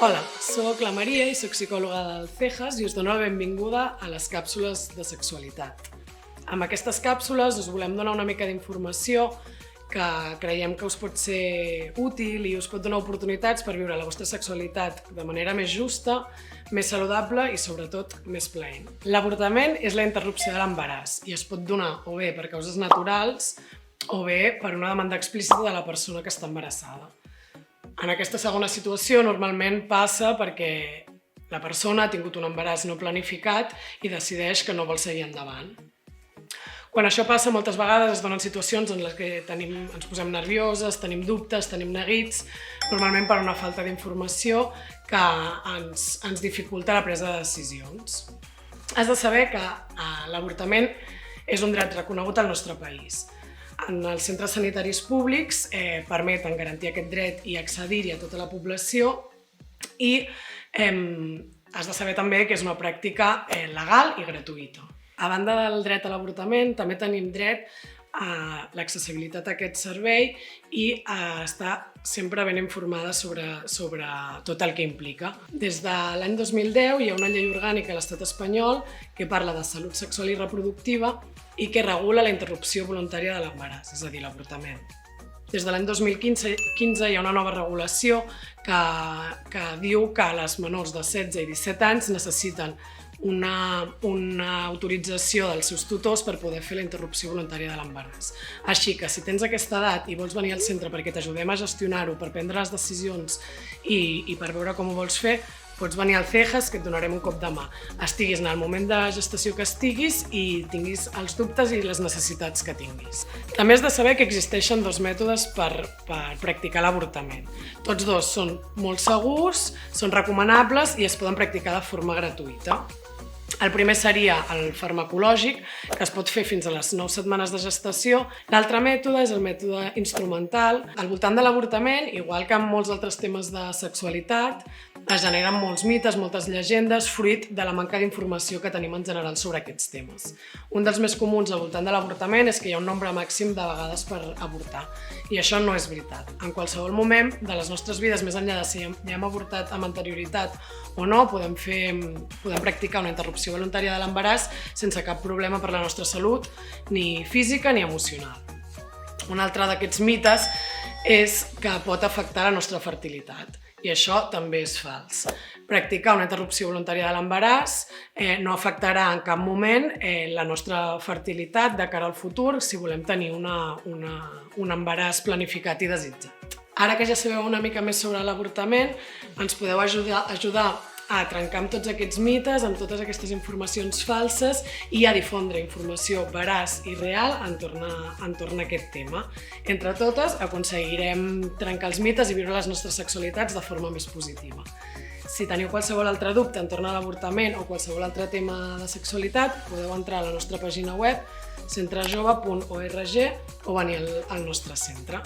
Hola, soc la Maria i soc psicòloga del CEJAS i us dono la benvinguda a les càpsules de sexualitat. Amb aquestes càpsules us volem donar una mica d'informació que creiem que us pot ser útil i us pot donar oportunitats per viure la vostra sexualitat de manera més justa, més saludable i sobretot més plaent. L'avortament és la interrupció de l'embaràs i es pot donar o bé per causes naturals o bé per una demanda explícita de la persona que està embarassada. En aquesta segona situació normalment passa perquè la persona ha tingut un embaràs no planificat i decideix que no vol seguir endavant. Quan això passa, moltes vegades es donen situacions en les que ens posem nervioses, tenim dubtes, tenim neguits, normalment per una falta d'informació que ens dificulta la presa de decisions. Has de saber que l'avortament és un dret reconegut al nostre país. En els centres sanitaris públics permeten garantir aquest dret i accedir-hi a tota la població i has de saber també que és una pràctica legal i gratuïta. A banda del dret a l'avortament, també tenim dret a l'accessibilitat a aquest servei i a estar sempre ben informada sobre tot el que implica. Des de l'any 2010 hi ha una llei orgànica a l'Estat espanyol que parla de salut sexual i reproductiva i que regula la interrupció voluntària de l'embaràs, és a dir, l'avortament. Des de l'any 2015 hi ha una nova regulació que diu que les menors de 16 i 17 anys necessiten una autorització dels seus tutors per poder fer la interrupció voluntària de l'embaràs. Així que si tens aquesta edat i vols venir al centre perquè t'ajudem a gestionar-ho, per prendre les decisions i per veure com ho vols fer, pots venir al CEJAS, que et donarem un cop de mà. Estiguis en el moment de gestació que estiguis i tinguis els dubtes i les necessitats que tinguis. També has de saber que existeixen dos mètodes per practicar l'avortament. Tots dos són molt segurs, són recomanables i es poden practicar de forma gratuïta. El primer seria el farmacològic, que es pot fer fins a les 9 setmanes de gestació. L'altre mètode és el mètode instrumental. Al voltant de l'avortament, igual que en molts altres temes de sexualitat, es generen molts mites, moltes llegendes, fruit de la manca d'informació que tenim en general sobre aquests temes. Un dels més comuns al voltant de l'avortament és que hi ha un nombre màxim de vegades per avortar, i això no és veritat. En qualsevol moment de les nostres vides, més enllà de si ja hem avortat amb anterioritat o no, podem practicar una interrupció voluntària de l'embaràs sense cap problema per la nostra salut, ni física ni emocional. Un altre d'aquests mites és que pot afectar la nostra fertilitat. I això també és fals. Practicar una interrupció voluntària de l'embaràs no afectarà en cap moment la nostra fertilitat de cara al futur si volem tenir un embaràs planificat i desitjat. Ara que ja sabeu una mica més sobre l'avortament, ens podeu ajudar a trencar amb tots aquests mites, amb totes aquestes informacions falses i a difondre informació veraç i real entorn a aquest tema. Entre totes, aconseguirem trencar els mites i viure les nostres sexualitats de forma més positiva. Si teniu qualsevol altre dubte entorn a l'avortament o qualsevol altre tema de sexualitat, podeu entrar a la nostra pàgina web centrejove.org o venir al nostre centre.